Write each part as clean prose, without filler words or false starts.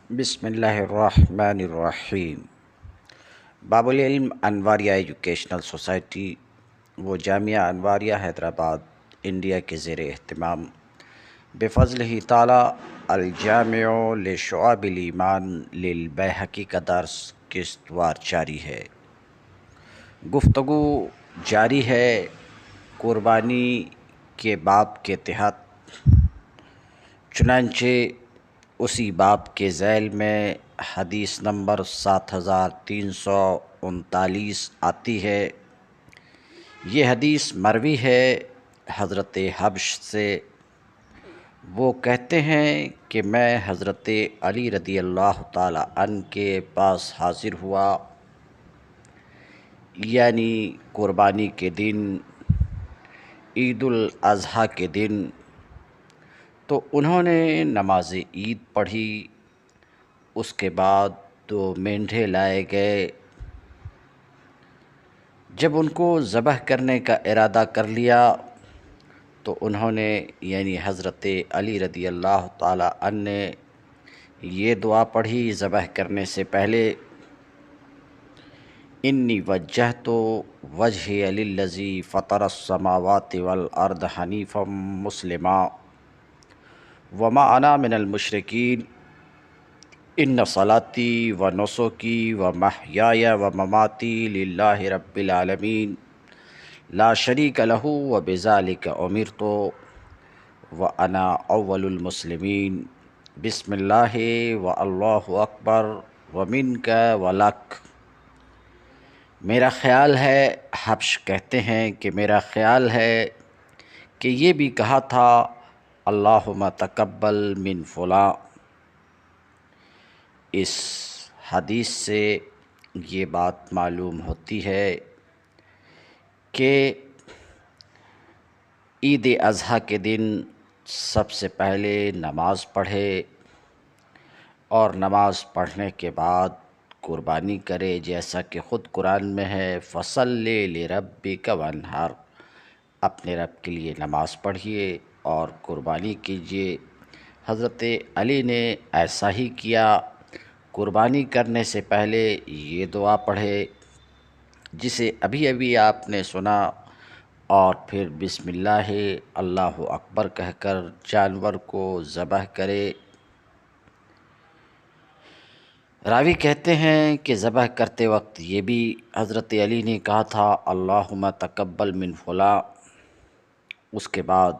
بسم اللہ الرحمن الرحیم۔ باب العلم انواریہ ایجوکیشنل سوسائٹی و جامعہ انواریہ حیدرآباد انڈیا کے زیر اہتمام بفضلہ تعالی الجامع لشعب الایمان للبیہقی کا درس قسط وار جاری ہے۔ گفتگو جاری ہے قربانی کے باب کے تحت، چنانچہ اسی باب کے ذیل میں حدیث نمبر 7339 آتی ہے۔ یہ حدیث مروی ہے حضرت حبش سے۔ وہ کہتے ہیں کہ میں حضرت علی رضی اللہ تعالی عنہ کے پاس حاضر ہوا، یعنی قربانی کے دن، عید الاضحیٰ کے دن، تو انہوں نے نماز عید پڑھی۔ اس کے بعد 2 مینڈھے لائے گئے۔ جب ان کو ذبح کرنے کا ارادہ کر لیا تو انہوں نے یعنی حضرت علی رضی اللہ تعالی عنہ نے یہ دعا پڑھی ذبح کرنے سے پہلے: انی وجہت وجہی للذی فطر السماوات والارض حنیفا مسلما وما انا من المشرکین ان صلاتی و نسکی و محیای و مماتی للہ رب العالمین لا شریک لہ و بذالک امرت و انا اول المسلمین بسم اللہ و اللہ اکبر و منک و لک۔ میرا خیال ہے، حبش کہتے ہیں کہ میرا خیال ہے کہ یہ بھی کہا تھا اللہم تقبل من فلاں۔ اس حدیث سے یہ بات معلوم ہوتی ہے کہ عید اضحیٰ کے دن سب سے پہلے نماز پڑھے اور نماز پڑھنے کے بعد قربانی کرے، جیسا کہ خود قرآن میں ہے فَصَلِّ لِرَبِّكَ وَانْحَرْ، اپنے رب کے لیے نماز پڑھیے اور قربانی کیجیے۔ حضرت علی نے ایسا ہی کیا، قربانی کرنے سے پہلے یہ دعا پڑھے جسے ابھی ابھی آپ نے سنا، اور پھر بسم اللہ اللہ اکبر کہہ کر جانور کو ذبح کرے۔ راوی کہتے ہیں کہ ذبح کرتے وقت یہ بھی حضرت علی نے کہا تھا اللہم تقبل من فلاں۔ اس کے بعد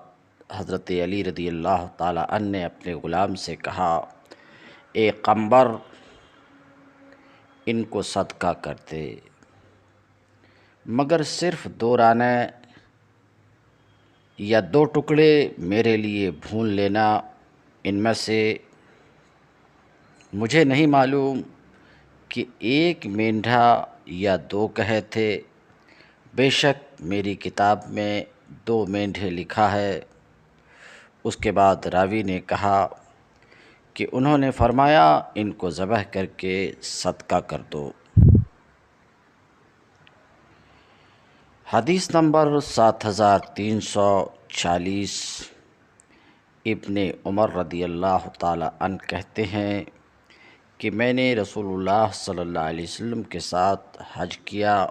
حضرت علی رضی اللہ تعالی عنہ نے اپنے غلام سے کہا اے قمبر، ان کو صدقہ کر دے، مگر صرف 2 رانے یا 2 ٹکڑے میرے لیے بھون لینا، ان میں سے مجھے نہیں معلوم کہ 1 مینڈھا یا 2 کہے تھے، بے شک میری کتاب میں 2 مینڈھے لکھا ہے۔ اس کے بعد راوی نے کہا کہ انہوں نے فرمایا ان کو ذبح کر کے صدقہ کر دو۔ حدیث نمبر 7340، ابن عمر رضی اللہ تعالی عنہ کہتے ہیں کہ میں نے رسول اللہ صلی اللہ علیہ وسلم کے ساتھ حج کیا۔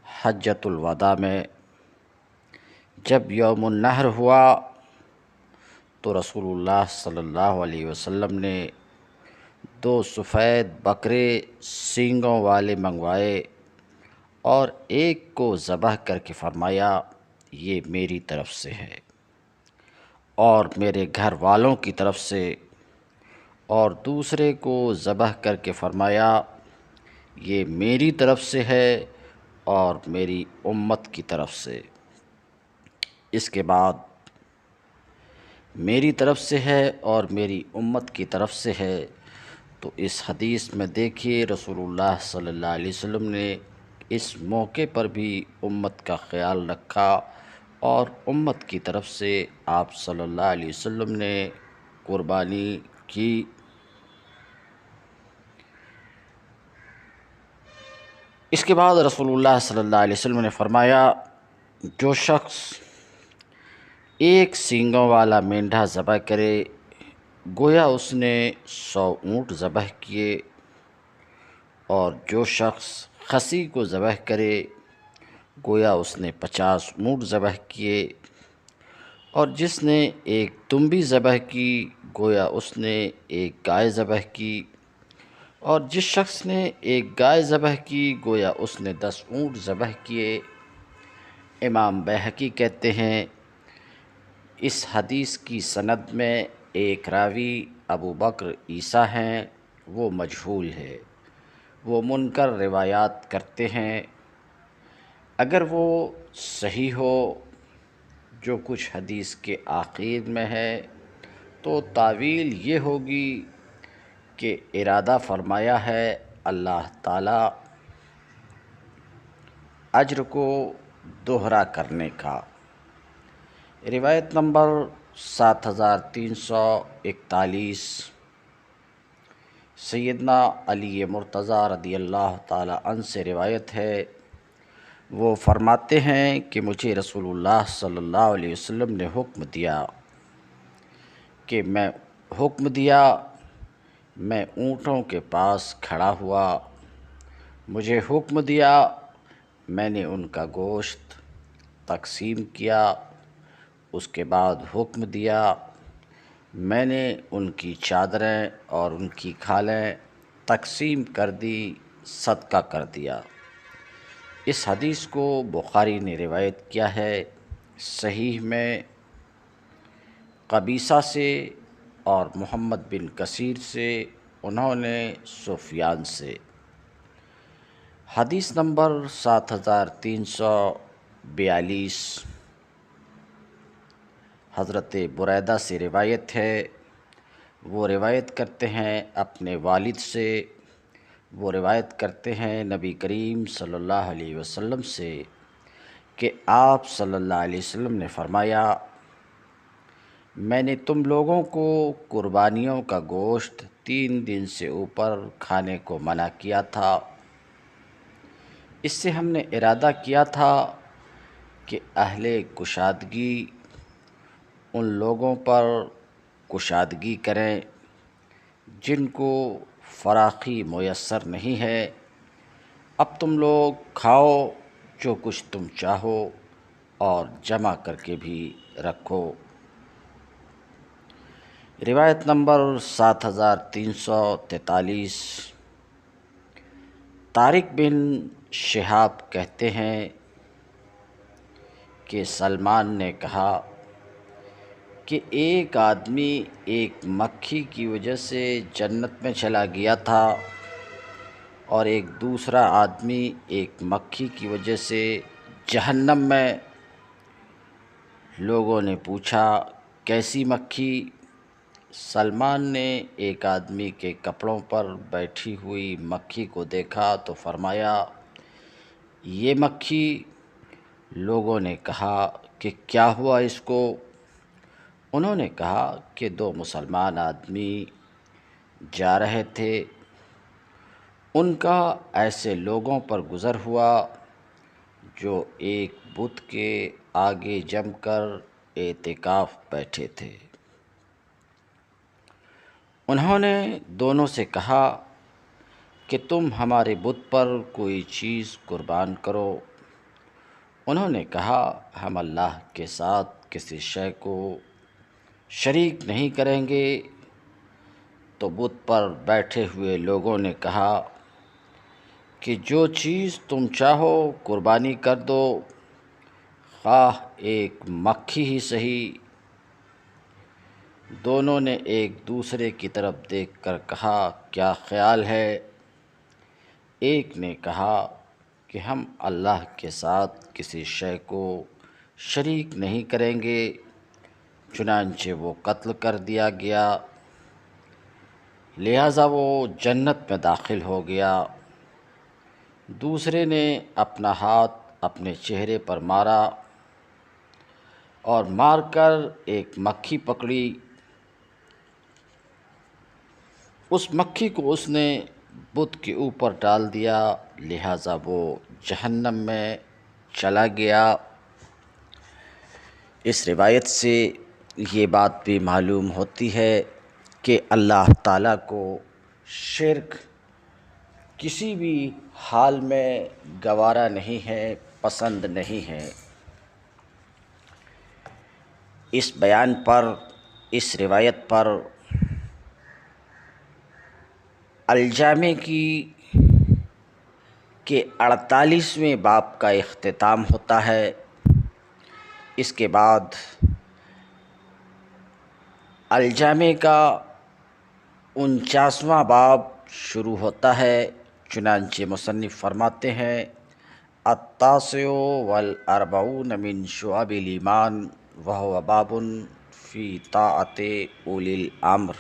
حجۃ الوداع میں جب یوم النحر ہوا تو رسول اللہ صلی اللہ علیہ وسلم نے 2 سفید بکرے سینگوں والے منگوائے اور ایک کو ذبح کر کے فرمایا یہ میری طرف سے ہے اور میرے گھر والوں کی طرف سے، اور دوسرے کو ذبح کر کے فرمایا یہ میری طرف سے ہے اور میری امت کی طرف سے۔ اس کے بعد میری طرف سے ہے اور میری امت کی طرف سے ہے، تو اس حدیث میں دیکھیے رسول اللہ صلی اللہ علیہ وسلم نے اس موقع پر بھی امت کا خیال رکھا اور امت کی طرف سے آپ صلی اللہ علیہ وسلم نے قربانی کی۔ اس کے بعد رسول اللہ صلی اللہ علیہ وسلم نے فرمایا جو شخص 1 سینگوں والا مینڈھا ذبح کرے گویا اس نے 100 اونٹ ذبح کیے، اور جو شخص خصی کو ذبح کرے گویا اس نے 50 اونٹ ذبح کیے، اور جس نے ایک تنبی ذبح کی گویا اس نے ایک گائے ذبح کی، اور جس شخص نے ایک گائے ذبح کی گویا اس نے 10 اونٹ ذبح کیے۔ امام بیہقی کہتے ہیں اس حدیث کی سند میں ایک راوی ابو بکر عیسیٰ ہیں، وہ مجہول ہے، وہ منکر روایات کرتے ہیں۔ اگر وہ صحیح ہو جو کچھ حدیث کے آخر میں ہے تو تاویل یہ ہوگی کہ ارادہ فرمایا ہے اللہ تعالیٰ اجر کو دوہرا کرنے کا۔ روایت نمبر 7341، سیدنا علی مرتضیٰ رضی اللہ تعالی عنہ سے روایت ہے، وہ فرماتے ہیں کہ مجھے رسول اللہ صلی اللہ علیہ وسلم نے حکم دیا، میں اونٹوں کے پاس کھڑا ہوا، مجھے حکم دیا، میں نے ان کا گوشت تقسیم کیا، اس کے بعد حکم دیا، میں نے ان کی چادریں اور ان کی کھالیں تقسیم کر دی، صدقہ کر دیا۔ اس حدیث کو بخاری نے روایت کیا ہے صحیح میں قبیصہ سے اور محمد بن کثیر سے، انہوں نے سفیان سے۔ حدیث نمبر 7342، حضرت بریدہ سے روایت ہے، وہ روایت کرتے ہیں اپنے والد سے، وہ روایت کرتے ہیں نبی کریم صلی اللہ علیہ وسلم سے کہ آپ صلی اللہ علیہ وسلم نے فرمایا، میں نے تم لوگوں کو قربانیوں کا گوشت 3 دن سے اوپر کھانے کو منع کیا تھا۔ اس سے ہم نے ارادہ کیا تھا کہ اہل کشادگی ان لوگوں پر کشادگی کریں جن کو فراخی میسر نہیں ہے۔ اب تم لوگ کھاؤ جو کچھ تم چاہو اور جمع کر کے بھی رکھو۔ روایت نمبر 7343، طارق بن شہاب کہتے ہیں کہ سلمان نے کہا کہ ایک آدمی ایک مکھی کی وجہ سے جنت میں چلا گیا تھا، اور ایک دوسرا آدمی ایک مکھی کی وجہ سے جہنم میں۔ لوگوں نے پوچھا کیسی مکھی؟ سلمان نے ایک آدمی کے کپڑوں پر بیٹھی ہوئی مکھی کو دیکھا تو فرمایا یہ مکھی۔ لوگوں نے کہا کہ کیا ہوا اس کو؟ انہوں نے کہا کہ 2 مسلمان آدمی جا رہے تھے، ان کا ایسے لوگوں پر گزر ہوا جو ایک بت کے آگے جم کر اعتکاف بیٹھے تھے۔ انہوں نے دونوں سے کہا کہ تم ہمارے بت پر کوئی چیز قربان کرو۔ انہوں نے کہا ہم اللہ کے ساتھ کسی شے کو شریک نہیں کریں گے۔ تو بت پر بیٹھے ہوئے لوگوں نے کہا کہ جو چیز تم چاہو قربانی کر دو، خواہ ایک مکھی ہی صحیح۔ دونوں نے ایک دوسرے کی طرف دیکھ کر کہا کیا خیال ہے؟ ایک نے کہا کہ ہم اللہ کے ساتھ کسی شے کو شریک نہیں کریں گے، چنانچہ وہ قتل کر دیا گیا، لہٰذا وہ جنت میں داخل ہو گیا۔ دوسرے نے اپنا ہاتھ اپنے چہرے پر مارا اور مار کر ایک مکھی پکڑی، اس مکھی کو اس نے بت کے اوپر ڈال دیا، لہٰذا وہ جہنم میں چلا گیا۔ اس روایت سے یہ بات بھی معلوم ہوتی ہے کہ اللہ تعالیٰ کو شرک کسی بھی حال میں گوارا نہیں ہے، پسند نہیں ہے۔ اس بیان پر، اس روایت پر الجامع کی کہ 48ویں باب کا اختتام ہوتا ہے۔ اس کے بعد الجامع کا 49واں باب شروع ہوتا ہے۔ چنانچہ مصنف فرماتے ہیں: التاسع والاربعون من شعب الایمان وهو باب فی طاعت اولی الامر۔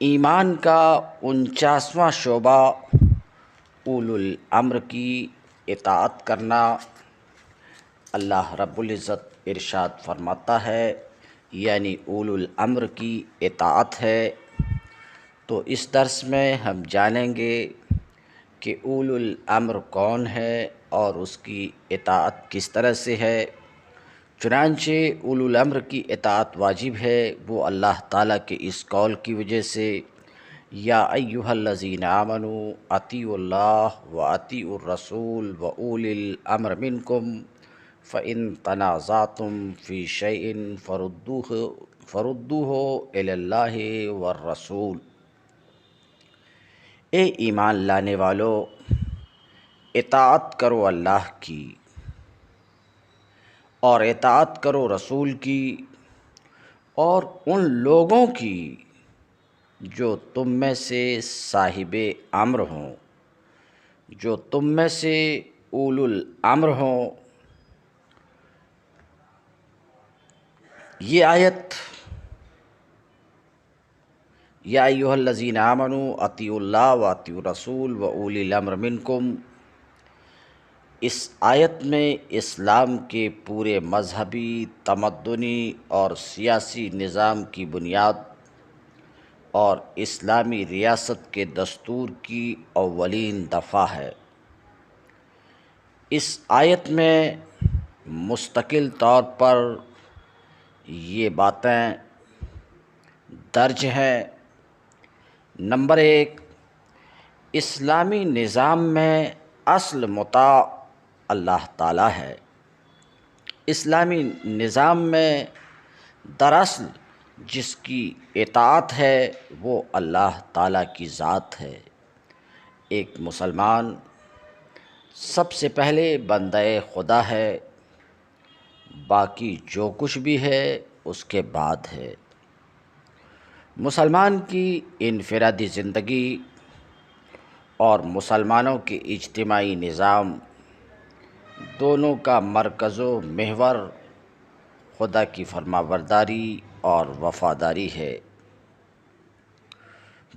ایمان کا 49واں شعبہ اولو الامر کی اطاعت کرنا۔ اللہ رب العزت ارشاد فرماتا ہے، یعنی اولو الامر کی اطاعت ہے۔ تو اس درس میں ہم جانیں گے کہ اولو الامر کون ہے اور اس کی اطاعت کس طرح سے ہے۔ چنانچہ اولو الامر کی اطاعت واجب ہے وہ اللہ تعالیٰ کے اس قول کی وجہ سے: یا ایھا الذین آمنوا اطیعوا اللہ واطیعوا الرسول واولی الامر منکم فإن تنازعتم فی شیء فردوہ الی اللہ والرسول۔ اے ایمان لانے والو، اطاعت کرو اللہ کی اور اطاعت کرو رسول کی اور ان لوگوں کی جو تم میں سے صاحب امر ہوں، جو تم میں سے اولو الامر ہوں۔ یہ آیت یا ایھا الذین آمنوا اطیعوا اللہ واطیعوا الرسول واولی الامر منکم، اس آیت میں اسلام کے پورے مذہبی، تمدنی اور سیاسی نظام کی بنیاد اور اسلامی ریاست کے دستور کی اولین دفعہ ہے۔ اس آیت میں مستقل طور پر یہ باتیں درج ہیں۔ نمبر 1، اسلامی نظام میں اصل مطاع اللہ تعالیٰ ہے۔ اسلامی نظام میں دراصل جس کی اطاعت ہے وہ اللہ تعالیٰ کی ذات ہے۔ ایک مسلمان سب سے پہلے بندہ خدا ہے، باقی جو کچھ بھی ہے اس کے بعد ہے۔ مسلمان کی انفرادی زندگی اور مسلمانوں کے اجتماعی نظام دونوں کا مرکز و محور خدا کی فرمانبرداری اور وفاداری ہے۔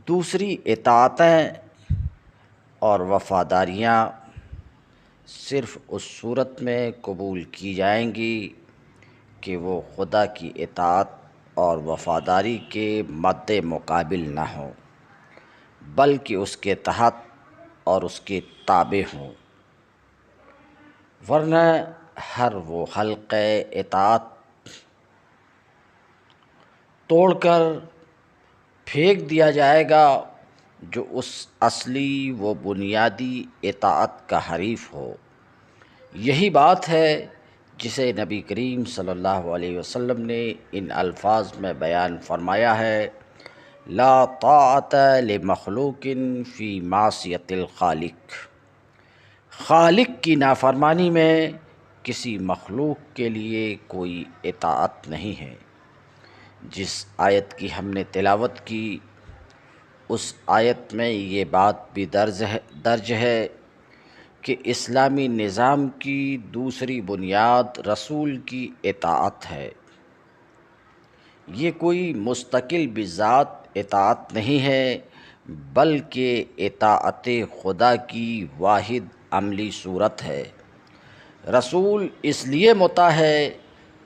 دوسری اطاعتیں اور وفاداریاں صرف اس صورت میں قبول کی جائیں گی کہ وہ خدا کی اطاعت اور وفاداری کے مد مقابل نہ ہوں، بلکہ اس کے تحت اور اس کے تابع ہوں، ورنہ ہر وہ حلقہ اطاعت توڑ کر پھینک دیا جائے گا جو اس اصلی و بنیادی اطاعت کا حریف ہو۔ یہی بات ہے جسے نبی کریم صلی اللہ علیہ وسلم نے ان الفاظ میں بیان فرمایا ہے: لا طاعت لمخلوق فی معصیۃ الخالق۔ خالق کی نافرمانی میں کسی مخلوق کے لیے کوئی اطاعت نہیں ہے۔ جس آیت کی ہم نے تلاوت کی اس آیت میں یہ بات بھی درج ہے کہ اسلامی نظام کی دوسری بنیاد رسول کی اطاعت ہے۔ یہ کوئی مستقل بذات اطاعت نہیں ہے، بلکہ اطاعت خدا کی واحد عملی صورت ہے۔ رسول اس لیے مطاع ہے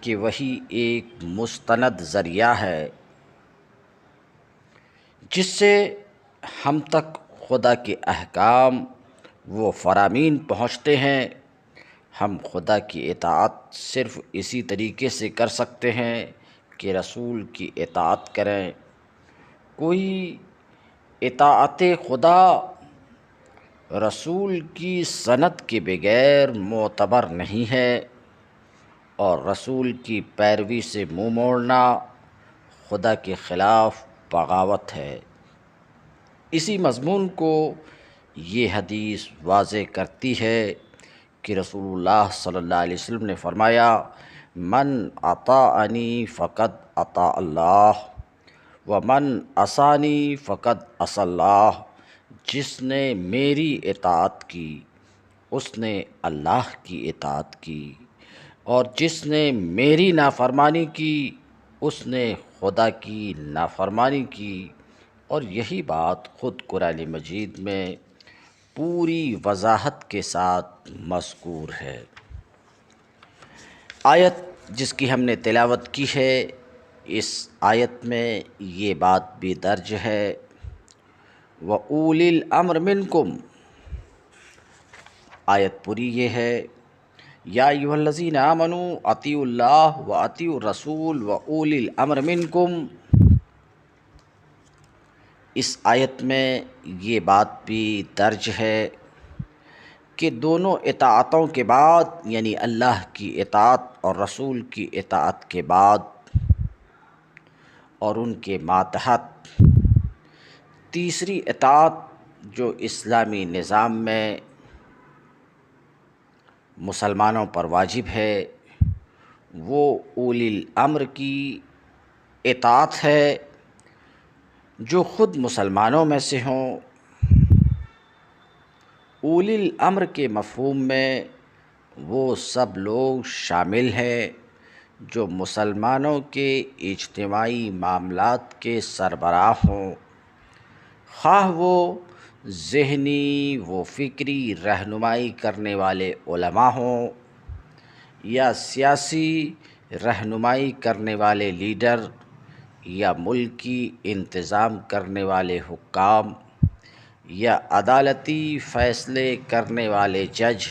کہ وہی ایک مستند ذریعہ ہے جس سے ہم تک خدا کے احکام و فرامین پہنچتے ہیں۔ ہم خدا کی اطاعت صرف اسی طریقے سے کر سکتے ہیں کہ رسول کی اطاعت کریں۔ کوئی اطاعت خدا رسول کی سند کے بغیر معتبر نہیں ہے، اور رسول کی پیروی سے منہ موڑنا خدا کے خلاف بغاوت ہے۔ اسی مضمون کو یہ حدیث واضح کرتی ہے کہ رسول اللہ صلی اللہ علیہ وسلم نے فرمایا، من اطاعنی فقد اطاع اللہ ومن عصانی فقد عصی اللہ۔ جس نے میری اطاعت کی اس نے اللہ کی اطاعت کی، اور جس نے میری نافرمانی کی اس نے خدا کی نافرمانی کی۔ اور یہی بات خود قرآن مجید میں پوری وضاحت کے ساتھ مذکور ہے۔ آیت جس کی ہم نے تلاوت کی ہے، اس آیت میں یہ بات بھی درج ہے، وَأُولِي الْأَمْرِ مِنْكُمْ۔ آیت پوری یہ ہے، یا ایھا الذین آمنوا اطیعوا اللہ واطیعوا الرسول وأولی الامر منکم۔ اس آیت میں یہ بات بھی درج ہے کہ دونوں اطاعتوں کے بعد، یعنی اللہ کی اطاعت اور رسول کی اطاعت کے بعد، اور ان کے ماتحت تیسری اطاعت جو اسلامی نظام میں مسلمانوں پر واجب ہے، وہ اولی الامر کی اطاعت ہے، جو خود مسلمانوں میں سے ہوں۔ اولی الامر کے مفہوم میں وہ سب لوگ شامل ہیں جو مسلمانوں کے اجتماعی معاملات کے سربراہ ہوں، خواہ وہ ذہنی و فکری رہنمائی کرنے والے علماء ہوں یا سیاسی رہنمائی کرنے والے لیڈر یا ملکی انتظام کرنے والے حکام یا عدالتی فیصلے کرنے والے جج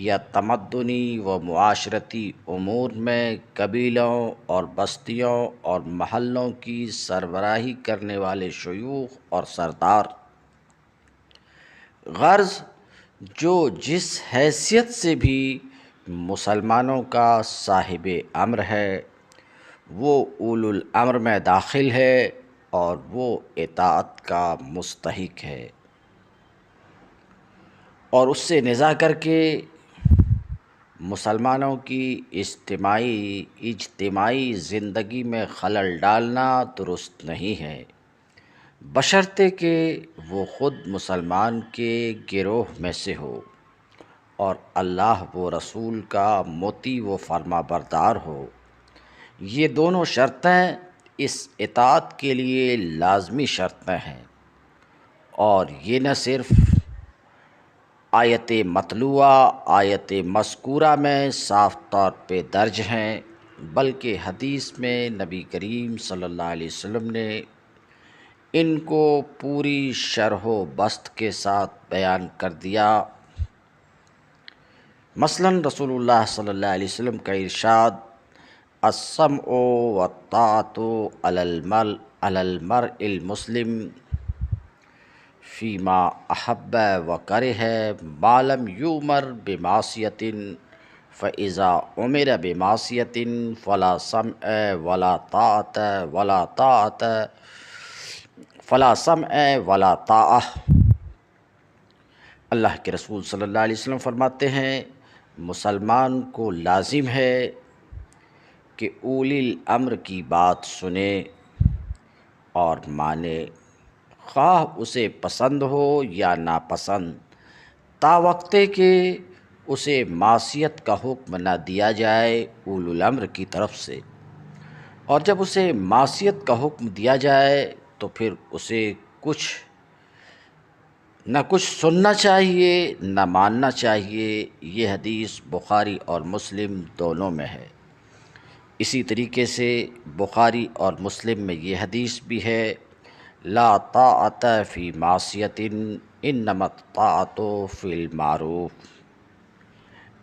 یا تمدنی و معاشرتی امور میں قبیلوں اور بستیوں اور محلوں کی سربراہی کرنے والے شیوخ اور سردار۔ غرض جو جس حیثیت سے بھی مسلمانوں کا صاحب امر ہے، وہ اولو الامر میں داخل ہے اور وہ اطاعت کا مستحق ہے، اور اس سے نزاع کر کے مسلمانوں کی اجتماعی زندگی میں خلل ڈالنا درست نہیں ہے، بشرطے کہ وہ خود مسلمان کے گروہ میں سے ہو اور اللہ و رسول کا مطیع و فرما بردار ہو۔ یہ دونوں شرطیں اس اطاعت کے لیے لازمی شرطیں ہیں، اور یہ نہ صرف آیت مطلوعہ، آیت مذکورہ میں صاف طور پہ درج ہیں، بلکہ حدیث میں نبی کریم صلی اللہ علیہ وسلم نے ان کو پوری شرح و بسط کے ساتھ بیان کر دیا۔ مثلاً رسول اللہ صلی اللہ علیہ وسلم کا ارشاد، السمع والطاعۃ علی المرء المسلم فیما احب وکرہ ما لم یؤمر بمعصیۃ فاذا امر بمعصیۃ فلا سمع ولا طاعۃ فلا سمع ولا طاعۃ۔ اللہ کے رسول صلی اللہ علیہ وسلم فرماتے ہیں، مسلمان کو لازم ہے کہ اولی الامر کی بات سنے اور مانے، خواہ اسے پسند ہو یا ناپسند، تا وقتے کہ اسے معصیت کا حکم نہ دیا جائے اولی الامر کی طرف سے، اور جب اسے معصیت کا حکم دیا جائے تو پھر اسے نہ کچھ سننا چاہیے نہ ماننا چاہیے۔ یہ حدیث بخاری اور مسلم دونوں میں ہے۔ اسی طریقے سے بخاری اور مسلم میں یہ حدیث بھی ہے، لا طاعۃ فی معصیۃ انما الطاعۃ فی المعروف۔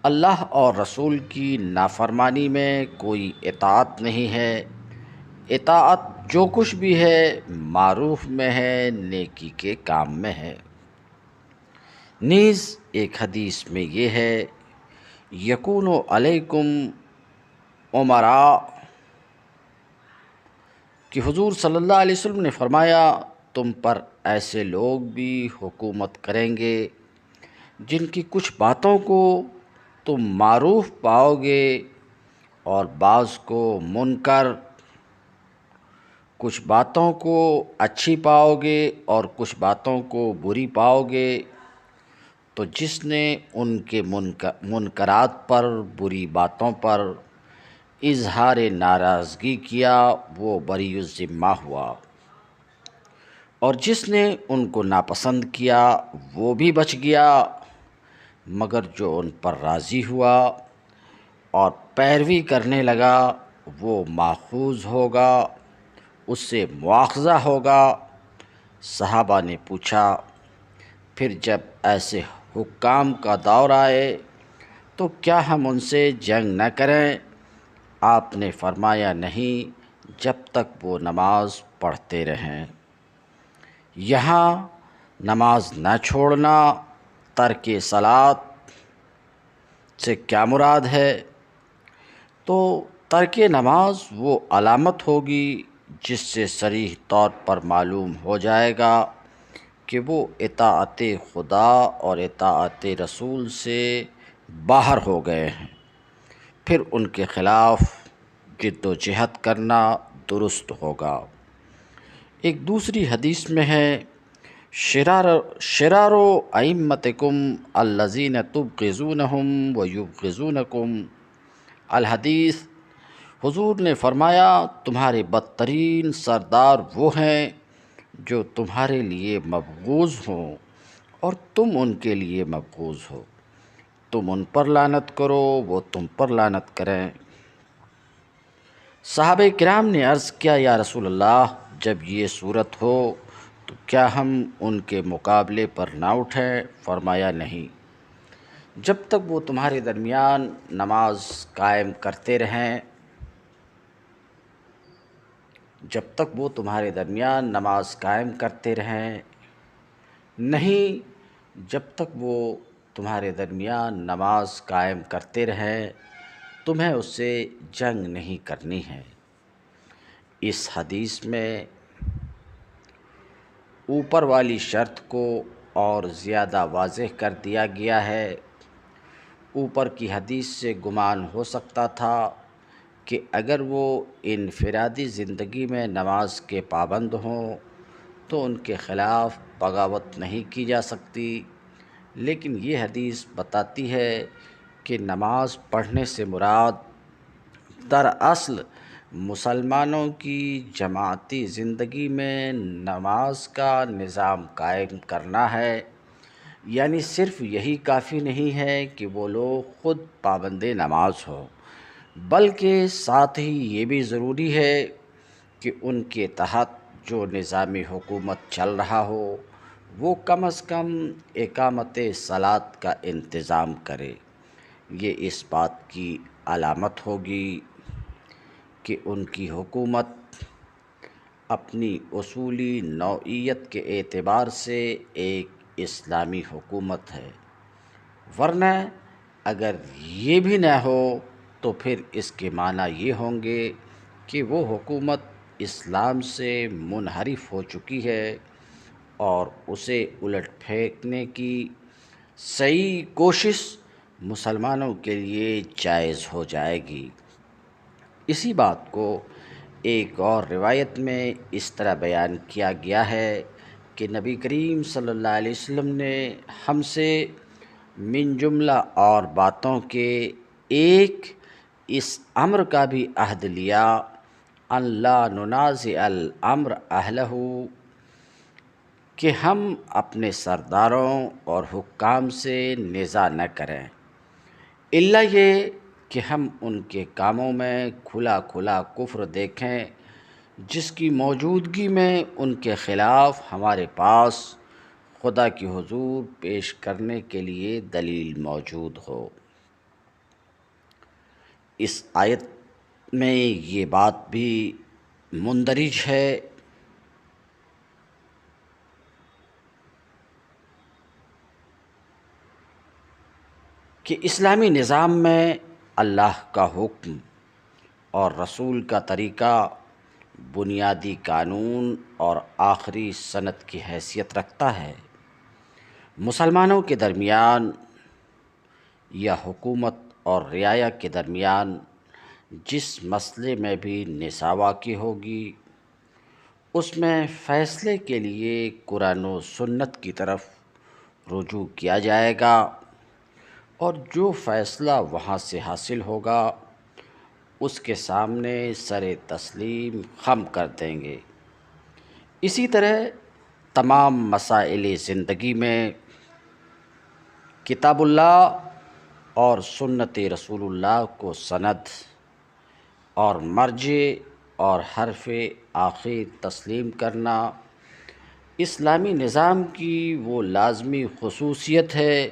اللہ اور رسول کی نافرمانی میں کوئی اطاعت نہیں ہے۔ اطاعت جو کچھ بھی ہے معروف میں ہے، نیکی کے کام میں ہے۔ نیز ایک حدیث میں یہ ہے، یکون علیکم امراء، کہ حضور صلی اللہ علیہ وسلم نے فرمایا تم پر ایسے لوگ بھی حکومت کریں گے جن کی کچھ باتوں کو تم معروف پاؤ گے اور بعض کو منکر، کچھ باتوں کو اچھی پاؤ گے اور کچھ باتوں کو بری پاؤ گے۔ تو جس نے ان کے منکرات پر، بری باتوں پر اظہار ناراضگی کیا وہ بری الذمہ ہوا، اور جس نے ان کو ناپسند کیا وہ بھی بچ گیا، مگر جو ان پر راضی ہوا اور پیروی کرنے لگا وہ ماخوذ ہوگا، اس سے مواخذہ ہوگا۔ صحابہ نے پوچھا پھر جب ایسے حکام کا دور آئے تو کیا ہم ان سے جنگ نہ کریں؟ آپ نے فرمایا نہیں، جب تک وہ نماز پڑھتے رہیں۔ یہاں نماز نہ چھوڑنا، ترک صلاۃ سے کیا مراد ہے؟ تو ترک نماز وہ علامت ہوگی جس سے صریح طور پر معلوم ہو جائے گا کہ وہ اطاعت خدا اور اطاعت رسول سے باہر ہو گئے ہیں، پھر ان کے خلاف جد و جہد کرنا درست ہوگا۔ ایک دوسری حدیث میں ہے، شرار ائمتکم الذین تبغضونہم ویبغضونکم الحدیث۔ حضور نے فرمایا تمہارے بدترین سردار وہ ہیں جو تمہارے لیے مبغوض ہوں اور تم ان کے لیے مبغوض ہو، تم ان پر لعنت کرو وہ تم پر لعنت کریں۔ صحابہ کرام نے عرض کیا یا رسول اللہ، جب یہ صورت ہو تو کیا ہم ان کے مقابلے پر نہ اٹھیں؟ فرمایا نہیں، جب تک وہ تمہارے درمیان نماز قائم کرتے رہیں، جب تک وہ تمہارے درمیان نماز قائم کرتے رہیں، نہیں جب تک وہ تمہارے درمیان نماز قائم کرتے رہیں تمہیں اس سے جنگ نہیں کرنی ہے۔ اس حدیث میں اوپر والی شرط کو اور زیادہ واضح کر دیا گیا ہے۔ اوپر کی حدیث سے گمان ہو سکتا تھا کہ اگر وہ انفرادی زندگی میں نماز کے پابند ہوں تو ان کے خلاف بغاوت نہیں کی جا سکتی، لیکن یہ حدیث بتاتی ہے کہ نماز پڑھنے سے مراد دراصل مسلمانوں کی جماعتی زندگی میں نماز کا نظام قائم کرنا ہے، یعنی صرف یہی کافی نہیں ہے کہ وہ لوگ خود پابند نماز ہوں، بلکہ ساتھ ہی یہ بھی ضروری ہے کہ ان کے تحت جو نظام حکومت چل رہا ہو وہ کم از کم اقامت صلاۃ کا انتظام کرے۔ یہ اس بات کی علامت ہوگی کہ ان کی حکومت اپنی اصولی نوعیت کے اعتبار سے ایک اسلامی حکومت ہے، ورنہ اگر یہ بھی نہ ہو تو پھر اس کے معنی یہ ہوں گے کہ وہ حکومت اسلام سے منحرف ہو چکی ہے اور اسے الٹ پھینکنے کی صحیح کوشش مسلمانوں کے لیے جائز ہو جائے گی۔ اسی بات کو ایک اور روایت میں اس طرح بیان کیا گیا ہے کہ نبی کریم صلی اللہ علیہ وسلم نے ہم سے من جملہ اور باتوں کے ایک اس امر کا بھی عہد لیا، ان لا ننازع الامر اہلہ، کہ ہم اپنے سرداروں اور حکام سے نزاع نہ کریں، الا یہ کہ ہم ان کے کاموں میں کھلا کھلا کفر دیکھیں جس کی موجودگی میں ان کے خلاف ہمارے پاس خدا کی حضور پیش کرنے کے لیے دلیل موجود ہو۔ اس آیت میں یہ بات بھی مندرج ہے کہ اسلامی نظام میں اللہ کا حکم اور رسول کا طریقہ بنیادی قانون اور آخری سند کی حیثیت رکھتا ہے۔ مسلمانوں کے درمیان یا حکومت اور رعایا کے درمیان جس مسئلے میں بھی نساوا کی ہوگی، اس میں فیصلے کے لیے قرآن و سنت کی طرف رجوع کیا جائے گا، اور جو فیصلہ وہاں سے حاصل ہوگا اس کے سامنے سر تسلیم خم کر دیں گے۔ اسی طرح تمام مسائل زندگی میں کتاب اللہ اور سنت رسول اللہ کو سند اور مرجع اور حرف آخر تسلیم کرنا اسلامی نظام کی وہ لازمی خصوصیت ہے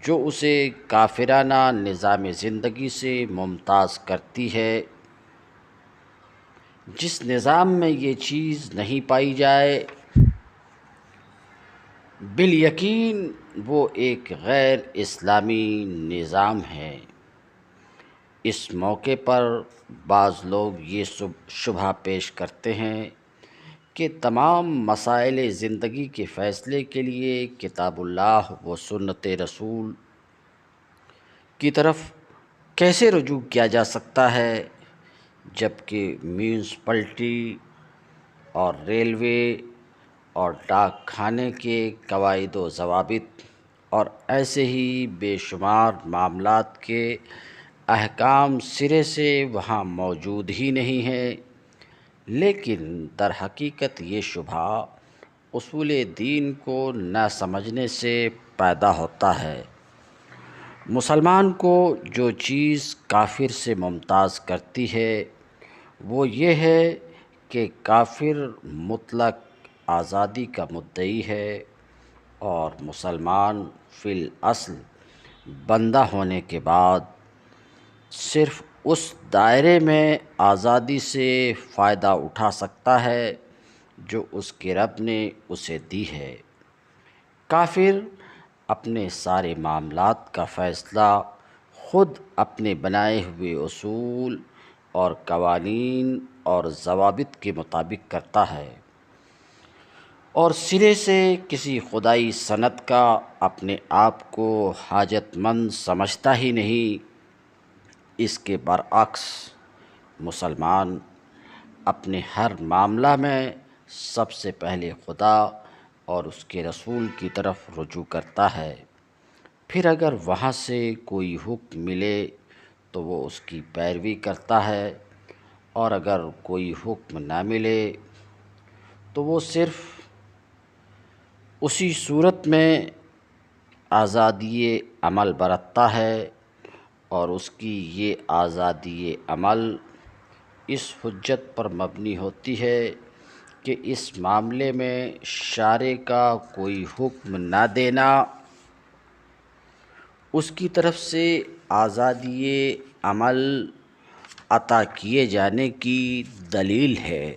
جو اسے کافرانہ نظام زندگی سے ممتاز کرتی ہے۔ جس نظام میں یہ چیز نہیں پائی جائے، بالیقین وہ ایک غیر اسلامی نظام ہے۔ اس موقع پر بعض لوگ یہ شبہ پیش کرتے ہیں کہ تمام مسائل زندگی کے فیصلے کے لیے کتاب اللہ و سنت رسول کی طرف کیسے رجوع کیا جا سکتا ہے، جبکہ میونسپلٹی اور ریلوے اور ڈاک خانے کے قواعد و ضوابط اور ایسے ہی بے شمار معاملات کے احکام سرے سے وہاں موجود ہی نہیں ہیں۔ لیکن در حقیقت یہ شبہ اصول دین کو نہ سمجھنے سے پیدا ہوتا ہے۔ مسلمان کو جو چیز کافر سے ممتاز کرتی ہے وہ یہ ہے کہ کافر مطلق آزادی کا مدعی ہے، اور مسلمان فی الاصل بندہ ہونے کے بعد صرف اس دائرے میں آزادی سے فائدہ اٹھا سکتا ہے جو اس کے رب نے اسے دی ہے۔ کافر اپنے سارے معاملات کا فیصلہ خود اپنے بنائے ہوئے اصول اور قوانین اور ضوابط کے مطابق کرتا ہے، اور سرے سے کسی خدائی سند کا اپنے آپ کو حاجت مند سمجھتا ہی نہیں۔ اس کے برعکس مسلمان اپنے ہر معاملہ میں سب سے پہلے خدا اور اس کے رسول کی طرف رجوع کرتا ہے، پھر اگر وہاں سے کوئی حکم ملے تو وہ اس کی پیروی کرتا ہے، اور اگر کوئی حکم نہ ملے تو وہ صرف اسی صورت میں آزادی عمل برتتا ہے، اور اس کی یہ آزادی عمل اس حجت پر مبنی ہوتی ہے کہ اس معاملے میں شارع کا کوئی حکم نہ دینا اس کی طرف سے آزادی عمل عطا کیے جانے کی دلیل ہے۔